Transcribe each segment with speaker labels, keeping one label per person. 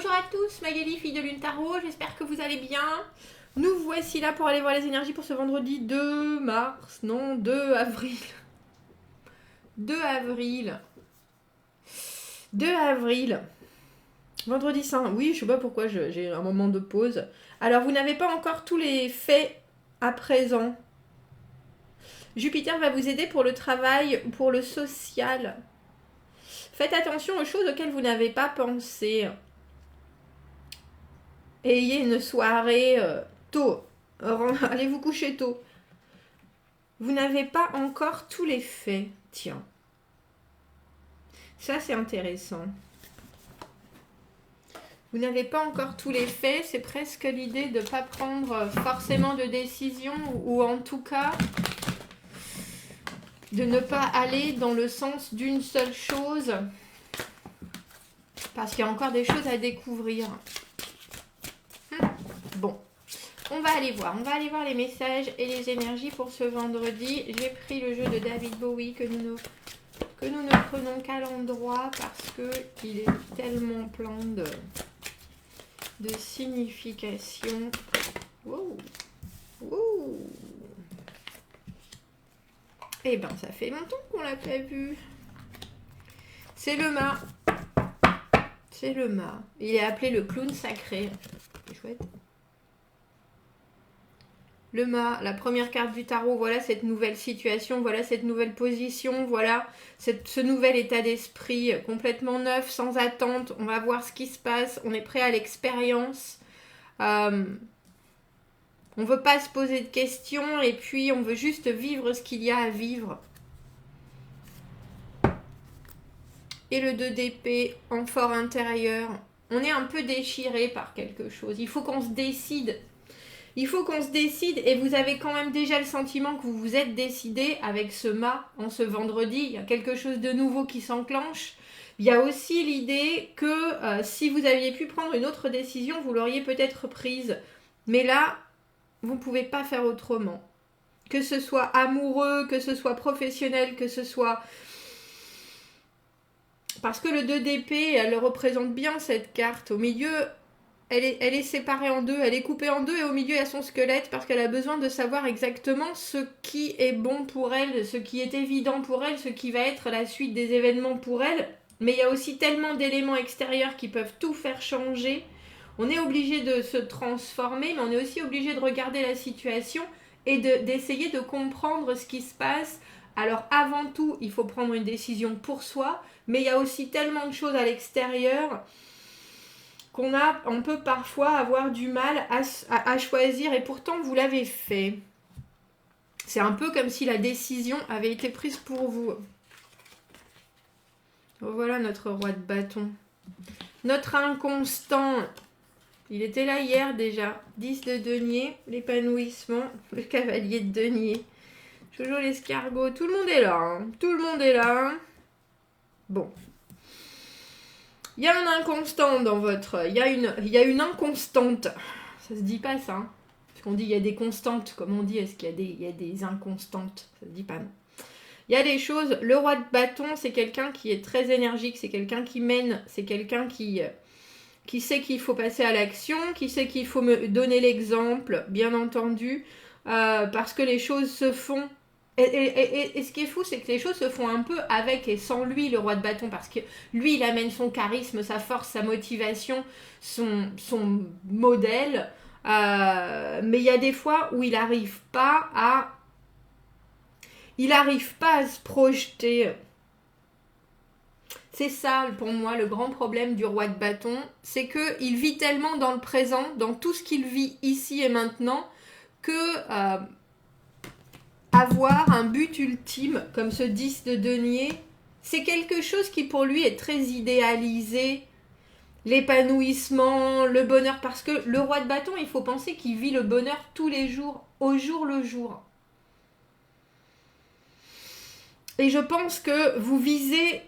Speaker 1: Bonjour à tous, Magali, fille de Lune Tarot, j'espère que vous allez bien. Nous voici là pour aller voir les énergies pour ce vendredi 2 mars, non, 2 avril. 2 avril. 2 avril. Vendredi saint, oui, je sais pas pourquoi j'ai un moment de pause. Alors, vous n'avez pas encore tous les faits à présent. Jupiter va vous aider pour le travail, pour le social. Faites attention aux choses auxquelles vous n'avez pas pensé. Ayez une soirée tôt. Allez vous coucher tôt. Vous n'avez pas encore tous les faits. Tiens. Ça, c'est intéressant. Vous n'avez pas encore tous les faits. C'est presque l'idée de ne pas prendre forcément de décision ou en tout cas de ne pas aller dans le sens d'une seule chose. Parce qu'il y a encore des choses à découvrir. Bon, on va aller voir les messages et les énergies pour ce vendredi. J'ai pris le jeu de David Bowie que nous ne prenons qu'à l'endroit parce qu'il est tellement plein de signification. Wow. Wow. Eh ben, ça fait longtemps qu'on l'a pas vu. C'est le mât. C'est le mât. Il est appelé le clown sacré. C'est chouette. Le mât, la première carte du tarot, voilà cette nouvelle situation, voilà cette nouvelle position, voilà ce nouvel état d'esprit complètement neuf, sans attente. On va voir ce qui se passe, on est prêt à l'expérience. On ne veut pas se poser de questions et puis on veut juste vivre ce qu'il y a à vivre. Et le 2 d'épée en fort intérieur. On est un peu déchiré par quelque chose. Il faut qu'on se décide. Il faut qu'on se décide et vous avez quand même déjà le sentiment que vous vous êtes décidé avec ce mât en ce vendredi. Il y a quelque chose de nouveau qui s'enclenche. Il y a aussi l'idée que si vous aviez pu prendre une autre décision, vous l'auriez peut-être prise. Mais là, vous ne pouvez pas faire autrement. Que ce soit amoureux, que ce soit professionnel, que ce soit... Parce que le 2 d'épée, elle représente bien cette carte. Au milieu... Elle est séparée en deux, elle est coupée en deux et au milieu il y a son squelette parce qu'elle a besoin de savoir exactement ce qui est bon pour elle, ce qui est évident pour elle, ce qui va être la suite des événements pour elle. Mais il y a aussi tellement d'éléments extérieurs qui peuvent tout faire changer. On est obligé de se transformer, mais on est aussi obligé de regarder la situation et d'essayer de comprendre ce qui se passe. Alors avant tout, il faut prendre une décision pour soi, mais il y a aussi tellement de choses à l'extérieur on peut parfois avoir du mal à choisir et pourtant vous l'avez fait. C'est un peu comme si la décision avait été prise pour vous. Voilà notre roi de bâton. Notre inconstant, il était là hier déjà. 10 de denier, l'épanouissement, le cavalier de denier. Toujours l'escargot, tout le monde est là. Hein. Tout le monde est là. Bon. Il y a un inconstant dans votre... Il y a une inconstante. Ça se dit pas ça. Hein. Parce qu'on dit il y a des constantes. Comme on dit, est-ce qu'il y a des inconstantes? Ça se dit pas non. Il y a des choses... Le roi de bâton, c'est quelqu'un qui est très énergique. C'est quelqu'un qui mène. C'est quelqu'un qui sait qu'il faut passer à l'action. Qui sait qu'il faut me donner l'exemple, bien entendu. Parce que les choses se font... Et ce qui est fou, c'est que les choses se font un peu avec et sans lui, le roi de bâton, parce que lui, il amène son charisme, sa force, sa motivation, son modèle, mais il y a des fois où il n'arrive pas à se projeter. C'est ça, pour moi, le grand problème du roi de bâton, c'est qu'il vit tellement dans le présent, dans tout ce qu'il vit ici et maintenant, que... avoir un but ultime comme ce 10 de denier, c'est quelque chose qui pour lui est très idéalisé, l'épanouissement, le bonheur, parce que le roi de bâton, il faut penser qu'il vit le bonheur tous les jours, au jour le jour. Et je pense que vous visez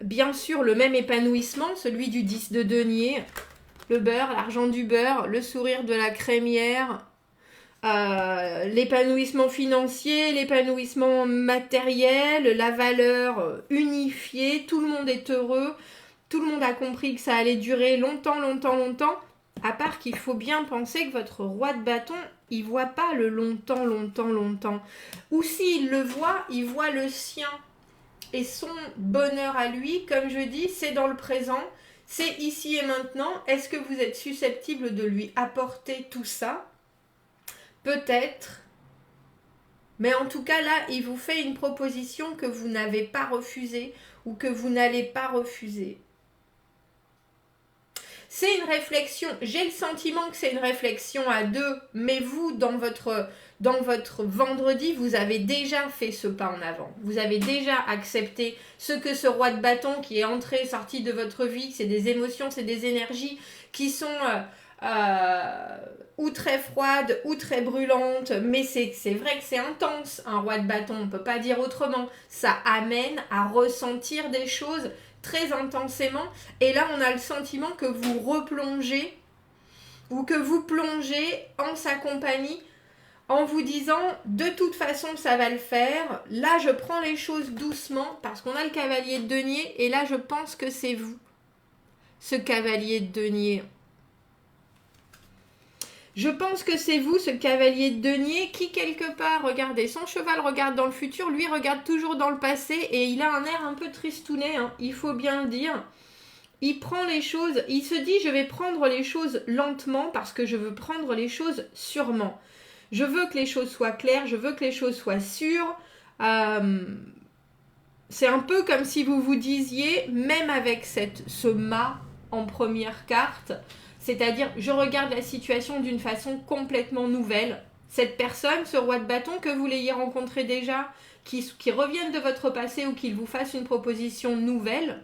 Speaker 1: bien sûr le même épanouissement, celui du 10 de denier, le beurre, l'argent du beurre, le sourire de la crémière, l'épanouissement financier, l'épanouissement matériel, la valeur unifiée, tout le monde est heureux, tout le monde a compris que ça allait durer longtemps, longtemps, longtemps, à part qu'il faut bien penser que votre roi de bâton, il voit pas le longtemps, longtemps, longtemps. Ou s'il le voit, il voit le sien. Et son bonheur à lui, comme je dis, c'est dans le présent, c'est ici et maintenant. Est-ce que vous êtes susceptible de lui apporter tout ça? Peut-être. Mais en tout cas, là, il vous fait une proposition que vous n'avez pas refusée ou que vous n'allez pas refuser. C'est une réflexion, j'ai le sentiment que c'est une réflexion à deux, mais vous, dans votre vendredi, vous avez déjà fait ce pas en avant. Vous avez déjà accepté ce que ce roi de bâton qui est entré, sorti de votre vie, c'est des émotions, c'est des énergies qui sont ou très froides, ou très brûlantes, mais c'est vrai que c'est intense, un roi de bâton, on ne peut pas dire autrement. Ça amène à ressentir des choses très intensément, et là on a le sentiment que vous replongez ou que vous plongez en sa compagnie en vous disant de toute façon ça va le faire, là je prends les choses doucement parce qu'on a le cavalier de denier et là je pense que c'est vous, ce cavalier de denier. Je pense que c'est vous, ce cavalier de denier, qui quelque part, regardez, son cheval regarde dans le futur, lui regarde toujours dans le passé et il a un air un peu tristounet, hein, il faut bien le dire. Il prend les choses, il se dit je vais prendre les choses lentement parce que je veux prendre les choses sûrement. Je veux que les choses soient claires, je veux que les choses soient sûres. C'est un peu comme si vous vous disiez, même avec ce mât en première carte, c'est-à-dire, je regarde la situation d'une façon complètement nouvelle. Cette personne, ce roi de bâton que vous l'ayez rencontré déjà, qui revienne de votre passé ou qu'il vous fasse une proposition nouvelle,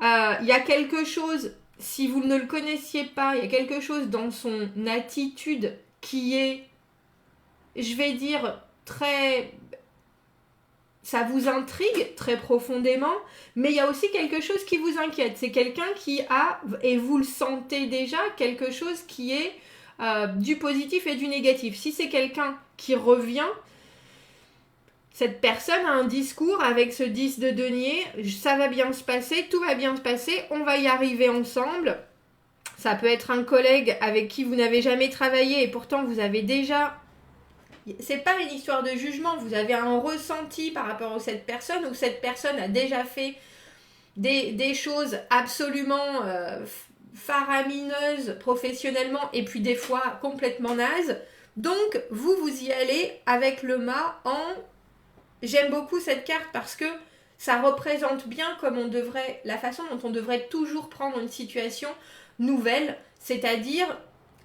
Speaker 1: il y a quelque chose, si vous ne le connaissiez pas, il y a quelque chose dans son attitude qui est, je vais dire, très... Ça vous intrigue très profondément, mais il y a aussi quelque chose qui vous inquiète. C'est quelqu'un qui a, et vous le sentez déjà, quelque chose qui est du positif et du négatif. Si c'est quelqu'un qui revient, cette personne a un discours avec ce 10 de denier, ça va bien se passer, tout va bien se passer, on va y arriver ensemble. Ça peut être un collègue avec qui vous n'avez jamais travaillé et pourtant vous avez déjà... C'est pas une histoire de jugement, vous avez un ressenti par rapport à cette personne, où cette personne a déjà fait des choses absolument faramineuses professionnellement et puis des fois complètement nazes. Donc vous y allez avec le mât en... J'aime beaucoup cette carte parce que ça représente bien comme on devrait, la façon dont on devrait toujours prendre une situation nouvelle, c'est-à-dire...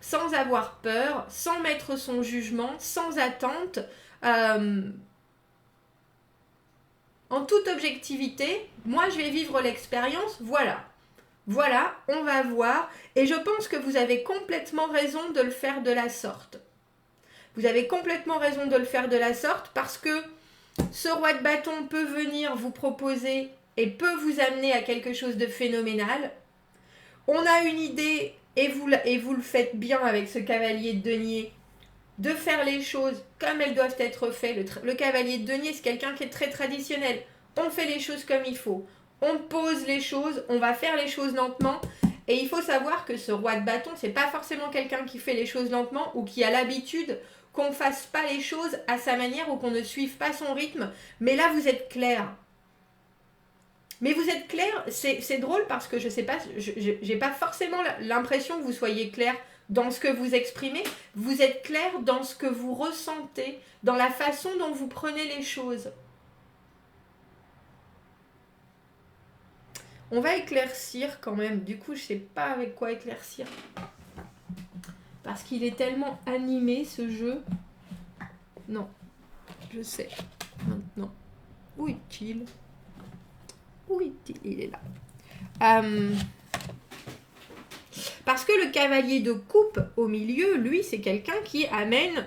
Speaker 1: sans avoir peur, sans mettre son jugement, sans attente, en toute objectivité, moi je vais vivre l'expérience, voilà, on va voir, et je pense que vous avez complètement raison de le faire de la sorte. Vous avez complètement raison de le faire de la sorte parce que ce roi de bâton peut venir vous proposer et peut vous amener à quelque chose de phénoménal. On a une idée... Et vous le faites bien avec ce cavalier de denier, de faire les choses comme elles doivent être faites. Le cavalier de denier, c'est quelqu'un qui est très traditionnel. On fait les choses comme il faut. On pose les choses, on va faire les choses lentement. Et il faut savoir que ce roi de bâton, c'est pas forcément quelqu'un qui fait les choses lentement ou qui a l'habitude qu'on fasse pas les choses à sa manière ou qu'on ne suive pas son rythme. Mais là, vous êtes clair. Mais vous êtes clair, c'est drôle parce que je sais pas, j'ai pas forcément l'impression que vous soyez clair dans ce que vous exprimez. Vous êtes clair dans ce que vous ressentez, dans la façon dont vous prenez les choses. On va éclaircir quand même. Du coup, je sais pas avec quoi éclaircir. Parce qu'il est tellement animé ce jeu. Non, je sais. Maintenant. Où est-il ? Oui, il est là. Parce que le cavalier de coupe au milieu, lui, c'est quelqu'un qui amène,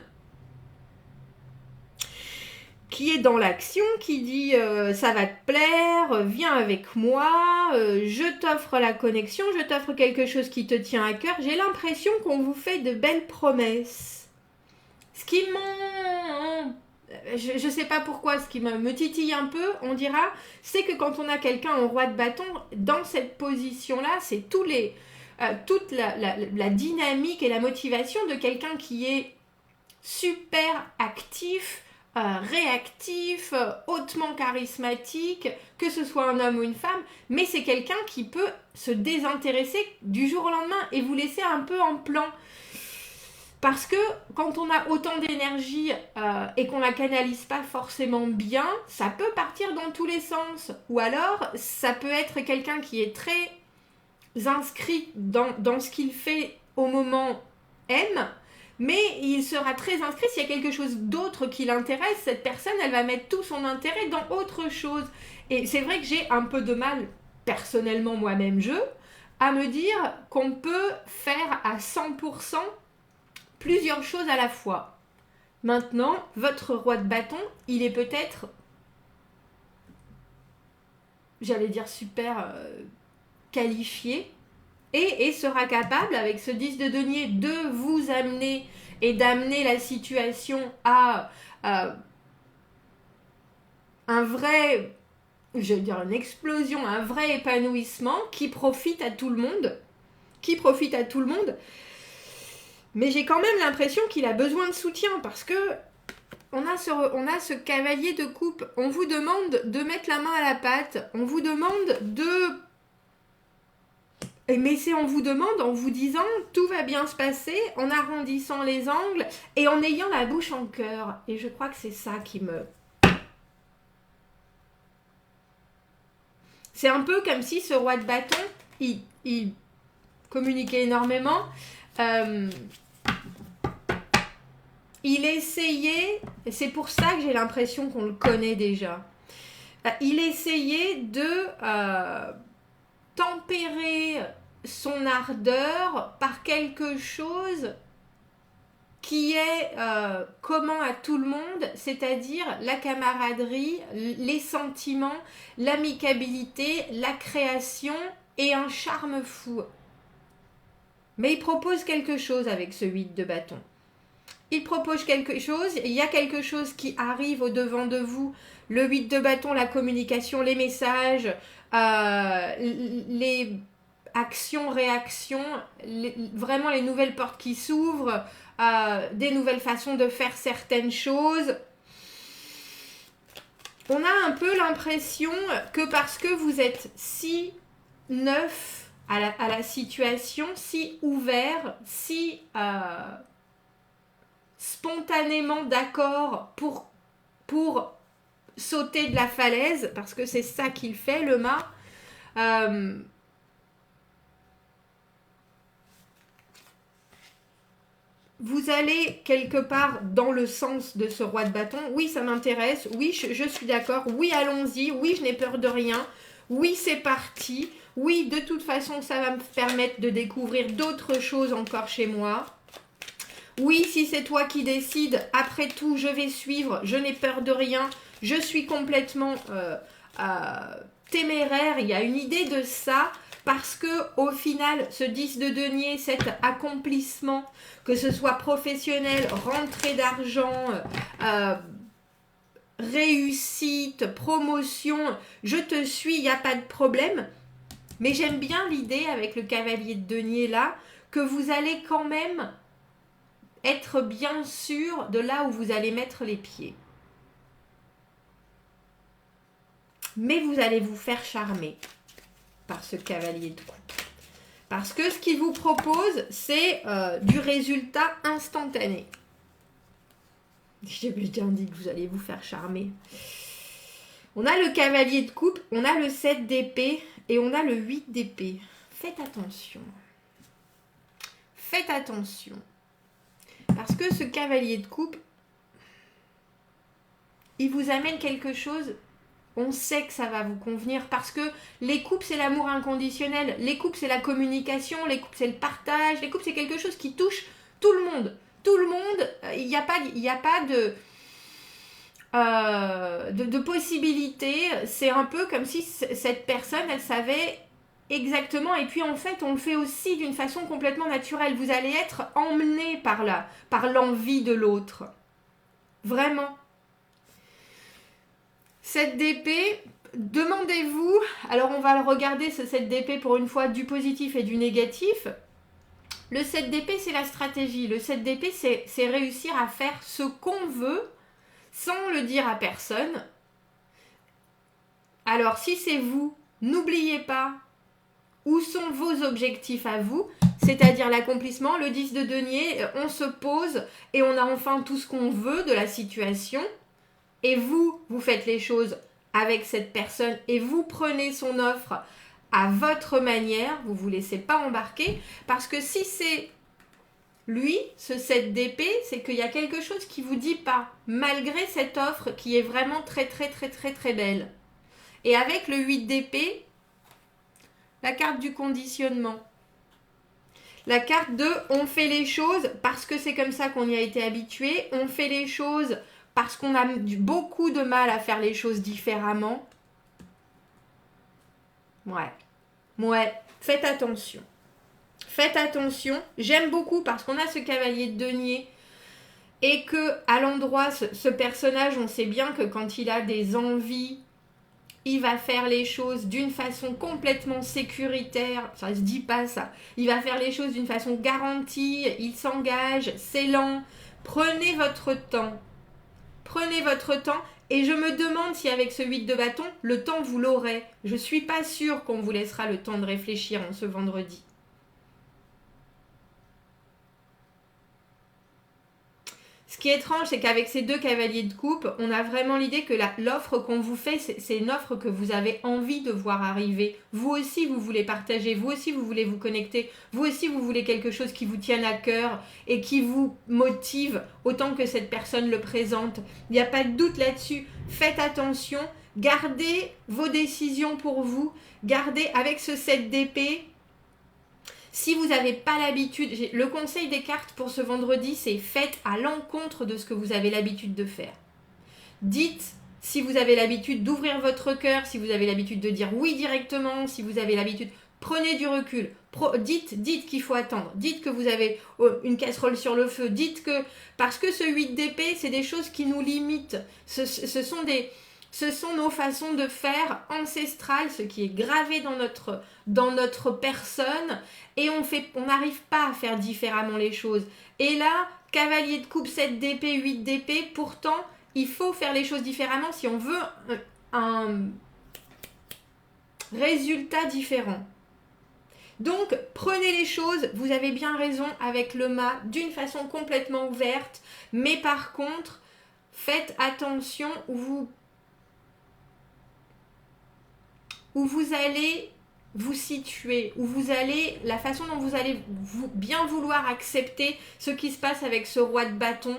Speaker 1: qui est dans l'action, qui dit ça va te plaire, viens avec moi, je t'offre la connexion, je t'offre quelque chose qui te tient à cœur. J'ai l'impression qu'on vous fait de belles promesses. Ce qui je sais pas pourquoi, ce qui me titille un peu, on dira, c'est que quand on a quelqu'un en roi de bâton, dans cette position-là, c'est toute la dynamique et la motivation de quelqu'un qui est super actif, réactif, hautement charismatique, que ce soit un homme ou une femme, mais c'est quelqu'un qui peut se désintéresser du jour au lendemain et vous laisser un peu en plan. Parce que quand on a autant d'énergie et qu'on la canalise pas forcément bien, ça peut partir dans tous les sens. Ou alors, ça peut être quelqu'un qui est très inscrit dans ce qu'il fait au moment M, mais il sera très inscrit s'il y a quelque chose d'autre qui l'intéresse. Cette personne, elle va mettre tout son intérêt dans autre chose. Et c'est vrai que j'ai un peu de mal, personnellement moi-même à me dire qu'on peut faire à 100% plusieurs choses à la fois. Maintenant, votre roi de bâton, il est peut-être, j'allais dire super qualifié, et sera capable, avec ce 10 de denier, de vous amener et d'amener la situation à un vrai, je vais dire une explosion, un vrai épanouissement qui profite à tout le monde. Mais j'ai quand même l'impression qu'il a besoin de soutien parce que on a ce cavalier de coupe. On vous demande de mettre la main à la pâte. On vous demande de... Mais c'est on vous demande en vous disant tout va bien se passer, en arrondissant les angles et en ayant la bouche en cœur. Et je crois que c'est ça qui me... C'est un peu comme si ce roi de bâton, il communiquait énormément. Il essayait, et c'est pour ça que j'ai l'impression qu'on le connaît déjà, il essayait de tempérer son ardeur par quelque chose qui est commun à tout le monde, c'est-à-dire la camaraderie, les sentiments, l'amicabilité, la création et un charme fou. Mais il propose quelque chose avec ce 8 de bâton. Il propose quelque chose, il y a quelque chose qui arrive au devant de vous, le 8 de bâton, la communication, les messages, les actions, réactions, vraiment les nouvelles portes qui s'ouvrent, des nouvelles façons de faire certaines choses. On a un peu l'impression que parce que vous êtes si neuf à la situation, si ouvert, si... spontanément d'accord pour sauter de la falaise, parce que c'est ça qu'il fait, le mât. Vous allez quelque part dans le sens de ce roi de bâton. Oui, ça m'intéresse. Oui, je suis d'accord. Oui, allons-y. Oui, je n'ai peur de rien. Oui, c'est parti. Oui, de toute façon, ça va me permettre de découvrir d'autres choses encore chez moi. Oui, si c'est toi qui décides, après tout, je vais suivre, je n'ai peur de rien, je suis complètement téméraire. Il y a une idée de ça parce que au final, ce 10 de denier, cet accomplissement, que ce soit professionnel, rentrée d'argent, réussite, promotion, je te suis, il n'y a pas de problème. Mais j'aime bien l'idée avec le cavalier de denier là, que vous allez quand même... être bien sûr de là où vous allez mettre les pieds. Mais vous allez vous faire charmer par ce cavalier de coupe. Parce que ce qu'il vous propose, c'est du résultat instantané. J'ai bien dit que vous allez vous faire charmer. On a le cavalier de coupe, on a le 7 d'épée et on a le 8 d'épée. Faites attention. Faites attention. Parce que ce cavalier de coupe, il vous amène quelque chose, on sait que ça va vous convenir, parce que les coupes, c'est l'amour inconditionnel, les coupes, c'est la communication, les coupes, c'est le partage, les coupes, c'est quelque chose qui touche tout le monde. Tout le monde, il n'y a pas de possibilité. C'est un peu comme si cette personne, elle savait Exactement, et puis en fait, on le fait aussi d'une façon complètement naturelle. Vous allez être emmené par l'envie de l'autre. Vraiment. 7 d'épée, demandez-vous, alors on va le regarder ce 7 d'épée pour une fois du positif et du négatif. Le 7 d'épée, c'est la stratégie. Le 7 d'épée, c'est réussir à faire ce qu'on veut sans le dire à personne. Alors, si c'est vous, n'oubliez pas où sont vos objectifs à vous, c'est-à-dire l'accomplissement. Le 10 de denier, on se pose et on a enfin tout ce qu'on veut de la situation. Et vous faites les choses avec cette personne et vous prenez son offre à votre manière, vous ne vous laissez pas embarquer, parce que si c'est lui, ce 7 d'épée, c'est qu'il y a quelque chose qui ne vous dit pas, malgré cette offre qui est vraiment très très très très très belle. Et avec le 8 d'épée, la carte du conditionnement. La carte de on fait les choses parce que c'est comme ça qu'on y a été habitué, on fait les choses parce qu'on a beaucoup de mal à faire les choses différemment. Ouais, faites attention. Faites attention. J'aime beaucoup parce qu'on a ce cavalier de denier et que à l'endroit, ce personnage, on sait bien que quand il a des envies, il va faire les choses d'une façon complètement sécuritaire. Ça se dit pas ça. Il va faire les choses d'une façon garantie. Il s'engage. C'est lent. Prenez votre temps. Prenez votre temps. Et je me demande si avec ce 8 de bâton, le temps vous l'aurez. Je suis pas sûre qu'on vous laissera le temps de réfléchir en ce vendredi. Ce qui est étrange, c'est qu'avec ces deux cavaliers de coupe, on a vraiment l'idée que l'offre qu'on vous fait, c'est une offre que vous avez envie de voir arriver. Vous aussi, vous voulez partager. Vous aussi, vous voulez vous connecter. Vous aussi, vous voulez quelque chose qui vous tienne à cœur et qui vous motive autant que cette personne le présente. Il n'y a pas de doute là-dessus. Faites attention. Gardez vos décisions pour vous. Gardez avec ce 7 d'épée. Si vous n'avez pas l'habitude, le conseil des cartes pour ce vendredi, c'est faites à l'encontre de ce que vous avez l'habitude de faire. Dites si vous avez l'habitude d'ouvrir votre cœur, si vous avez l'habitude de dire oui directement, si vous avez l'habitude, prenez du recul. Dites qu'il faut attendre. Dites que vous avez une casserole sur le feu. Dites que, parce que ce 8 d'épée, c'est des choses qui nous limitent. Ce sont nos façons de faire ancestrales, ce qui est gravé dans notre personne, et on n'arrive pas à faire différemment les choses. Et là, cavalier de coupe, 7 d'épée, 8 d'épée, pourtant, il faut faire les choses différemment si on veut un résultat différent. Donc, prenez les choses, vous avez bien raison avec le mât, d'une façon complètement ouverte, mais par contre, faites attention où vous allez vous situer, la façon dont vous allez bien vouloir accepter ce qui se passe avec ce roi de bâton.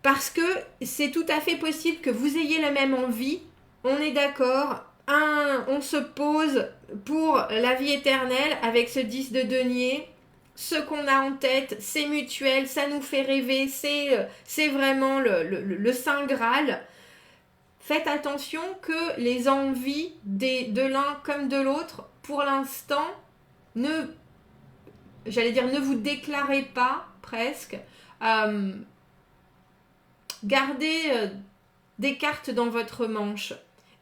Speaker 1: Parce que c'est tout à fait possible que vous ayez la même envie, on est d'accord, on se pose pour la vie éternelle avec ce 10 de denier. Ce qu'on a en tête, c'est mutuel, ça nous fait rêver, c'est vraiment le Saint Graal. Faites attention que les envies de l'un comme de l'autre, pour l'instant, ne vous déclarez pas presque. Gardez des cartes dans votre manche.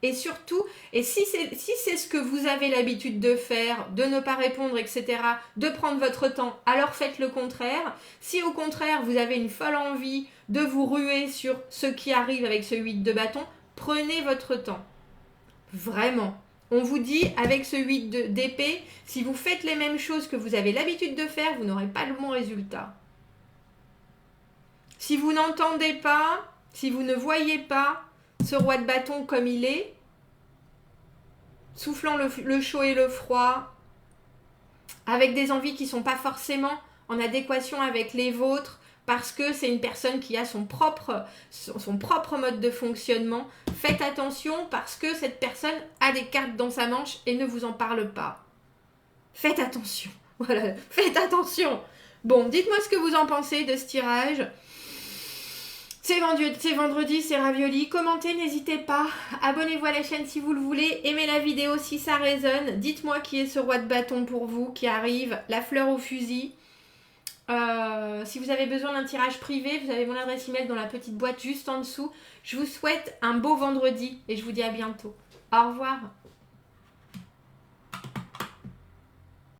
Speaker 1: Et surtout, et si c'est ce que vous avez l'habitude de faire, de ne pas répondre, etc., de prendre votre temps, alors faites le contraire. Si au contraire, vous avez une folle envie de vous ruer sur ce qui arrive avec ce 8 de bâton, prenez votre temps. Vraiment. On vous dit, avec ce 8 d'épée, si vous faites les mêmes choses que vous avez l'habitude de faire, vous n'aurez pas le bon résultat. Si vous n'entendez pas, si vous ne voyez pas ce roi de bâton comme il est, soufflant le chaud et le froid, avec des envies qui ne sont pas forcément en adéquation avec les vôtres, parce que c'est une personne qui a son propre mode de fonctionnement. Faites attention parce que cette personne a des cartes dans sa manche et ne vous en parle pas. Faites attention. Voilà, faites attention. Bon, dites-moi ce que vous en pensez de ce tirage. C'est vendredi, c'est ravioli. Commentez, n'hésitez pas. Abonnez-vous à la chaîne si vous le voulez. Aimez la vidéo si ça résonne. Dites-moi qui est ce roi de bâton pour vous qui arrive. La fleur au fusil. Si vous avez besoin d'un tirage privé, vous avez mon adresse email dans la petite boîte juste en dessous. Je vous souhaite un beau vendredi et je vous dis à bientôt. Au revoir.